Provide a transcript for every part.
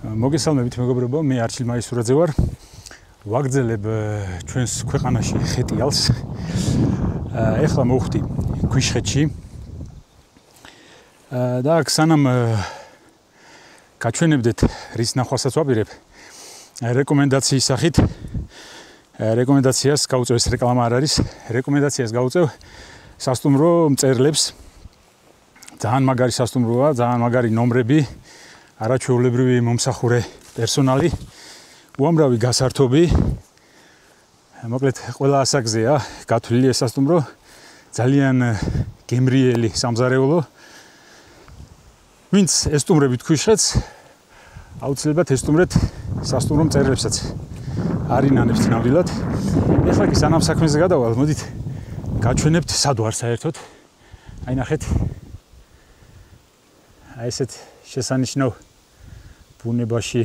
მოგესალმებით მეგობრებო, მე არჩილ მაისურაძე ვარ. ვაგრძელებ ჩვენს ქვეყანაში ხეტიალს. ეხლა მოვხდი ქვიშხეთში. და სანამ გაჩვენებდეთ რის ნახვასაც ვაპირებ, რეკომენდაციის სახით რეკომენდაციას გავუწევ, ეს რეკლამა არ არის. რეკომენდაციას გავუწევ სასტუმრო მწერლებს. ძალიან მაგარი სასტუმროა, ძალიან მაგარი ნომრები, არაჩვეულებრივი მომსახურე პერსონალი, უამრავი გასართობი. მოკლედ ყველა ასაგზეა გათვლილი ეს სასტუმრო, ძალიან გემრიელი სამზარეულო. ვინც ესტუმრებით ქვიშხეთს, აუცილებლად ესტუმრეთ სასტუმრო მწერლებსაც. არინანებთ ნამდვილად. ეხლა კი სანამ საქმეზე გადავალ, მოდით გაჩვენებთ სად ვარ საერთოდ. აი ნახეთ. აი ესეთ შესანიშნავ ბუნებაში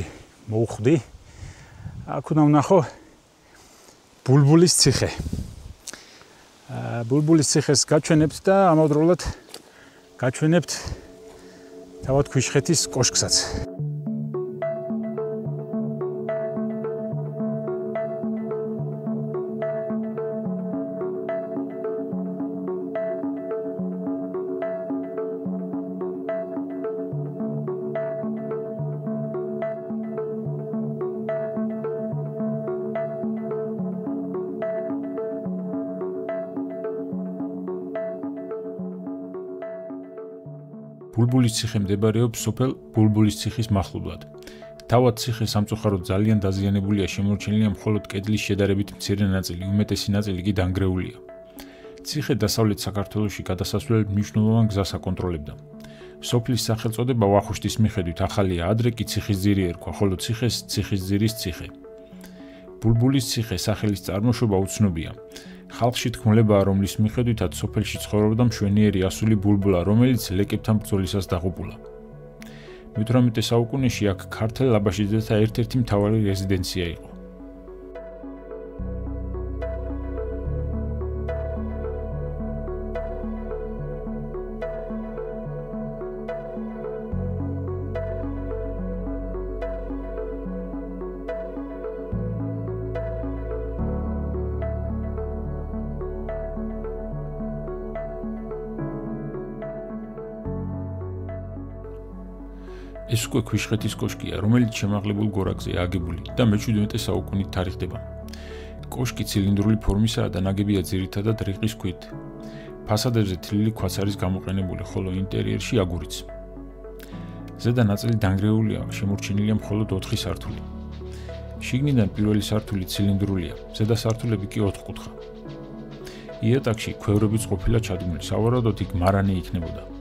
მოვხვდი. აქ უნდა ვნახო ბულბულის ციხე. ბულბულის ციხეს გაჩვენებთ და ამავდროულად გაჩვენებთ თავად ქვიშხეთის კოშკსაც. ბულბულის ციხე მდებარეობს სოფელ ბულბულის ციხის მახლობლად. თავად ციხე სამწუხაროდ ძალიან დაზიანებულია, შემორჩენილია მხოლოდ კედლის შედარებით მცირე ნაწილი, უმეტესი ნაწილი კი დანგრეულია. ციხე დასავლეთ საქართველოში გადასასვლელ მნიშვნელოვან გზას აკონტროლებდა. სოფლის სახელწოდება ვახუშტის მიხედვით ახალია, ადრე კი ციხისძირი ერქვა, ხოლო ციხეს ციხისძირის ციხე. ბულბულის ციხე სახელის წარმოშობა უცნობია. ხალხში თქმულებაა, რომლის მიხედვითაც სოფელში ცხოვრობდა მშვენიერი ასული ბულბულა, რომელიც ლეკებთან ბრძოლისას დაღუპულა. მე-18 საუკუნეში აქ ქართველ აბაშიძეთა ერთ-ერთი მთავარი რეზიდენცია იყო. ეს უკვე ქვიშხეთის კოშკია, რომელიც შემაღლებულ გორაკზეა აგებული და მე-17 საუკუნით თარიღდება. კოშკი ცილინდრული ფორმისაა და ნაგებია ძირითადად რიყის ქვით. ფასადებზე თლილი ქვაც არის გამოყენებული, ხოლო ინტერიერში აგურიც. ზედა ნაწილი დანგრეულია, შემორჩენილია მხოლოდ 4 სართული. შიგნიდან პირველი სართული ცილინდრულია, ზედა სართულები კი 4-კუთხა. იატაკში ქვევრებიც ყოფილა ჩადგმული, სავარაუდოდ იქ მარანი იქნებოდა.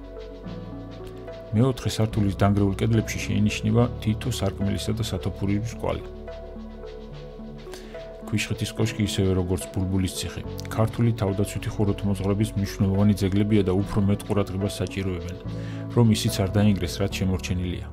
მე-4 სართულის დანგრეულ კედლებში შეინიშნება თითო სარკმელისა და სათოფურების კვალი. ქვიშხეთის კოშკი ისევე როგორც ბულბულის ციხე, ქართული თავდაცვითი ხუროთმოძღვრების მნიშვნელოვანი ძეგლებია და უფრო მეტ ყურადღებას საჭიროებენ, რომ ისიც არ დაინგრეს, რაც შემორჩენილია.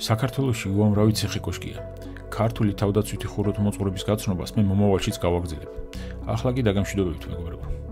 საქართველოში უამრავი ციხე-კოშკია. ქართული თავდაცვითი ხუროთმოძღვრების გაცნობას მე მომავალშიც გავაგრძელებ. ახლა კი დაგამშვიდობებით მეგობრებო.